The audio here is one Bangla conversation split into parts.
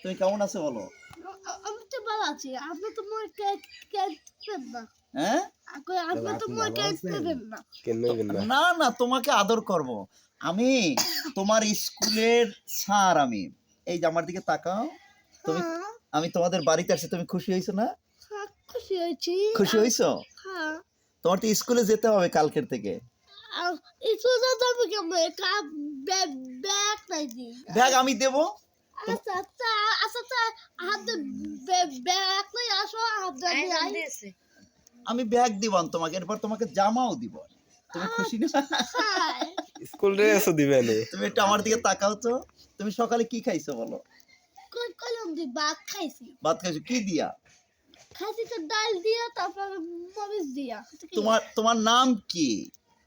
তুমি কেমন আছো বলো? আমি তো ভালো আছি। আপনি তো মনে কেক কেক দেন না। হ্যাঁ? আপনি তো মনে কেক দেন না। না না, তোমাকে আদর করব। আমি তোমার স্কুলের স্যার আমি। এই যে আমার দিকে তাকাও। তুমি হ্যাঁ, আমি তোমাদের বাড়িতে আসছি, তুমি খুশি হইছো না? হ্যাঁ, খুশি হয়েছি। খুশি হইছো? হ্যাঁ, তোমার তো স্কুলে যেতে হবে কালকের থেকে। স্কুলে যাবো কেমন? ব্যাগ ব্যাগ নাই দি। ব্যাগ আমি দেব। আচ্ছা আচ্ছা আচ্ছা আচ্ছা হাতে ব্যাগ নাই আসো হাতে আই। আমি ব্যাগ দিবান তোমাকে, এরপর তোমাকে জামাও দিব। তুমি খুশি না? হ্যাঁ, স্কুল ড্রেসও দিবে নি। তুমি একটু আমার দিকে তাকাও তো। তুমি সকালে কি খাইছো বলো? কলম দি ভাত খাইছি। ভাত খাইছো কি দিয়া? খাইছি তো ডাল দিয়া তারপর মরিচ দিয়া। তোমার নাম কি?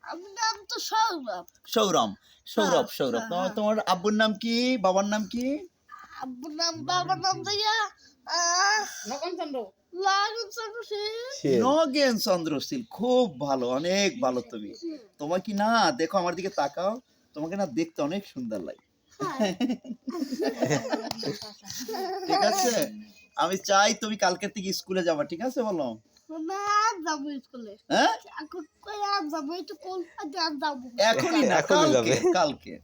আমার নাম তো সৌরভ। সৌরভ। সৌরভ হ্যাঁ, সৌরভ। হ্যাঁ, তোমার আব্বুর নাম কি? বাবার নাম কি? আব্বুর নাম বাবার নাম দিয়া নগেন চন্দ্র সেন। নগেন চন্দ্র শীল। খুব ভালো, অনেক ভালো তুমি। তোমার কি না দেখো আমার দিকে তাকাও, তোমাকে না দেখতে অনেক সুন্দর লাগে। ঠিক আছে, আমি চাই তুমি কালকের থেকে স্কুলে যাবা, ঠিক আছে বলো? না যাবো স্কুলে। হ্যাঁ, এখন কই আর যাবো একটু কোল পাতে আর যাবো। এখনই না, এখনই কালকে যাবে। কালকে।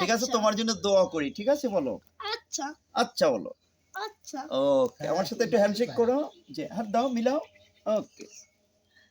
ঠিক আছে, তোমার জন্য দোয়া করি, ঠিক আছে বলো? আচ্ছা আচ্ছা বলো। আচ্ছা। ওকে, আমার সাথে একটু হ্যান্ডশেক করো। যে হাত দাও, মিলাও। ওকে।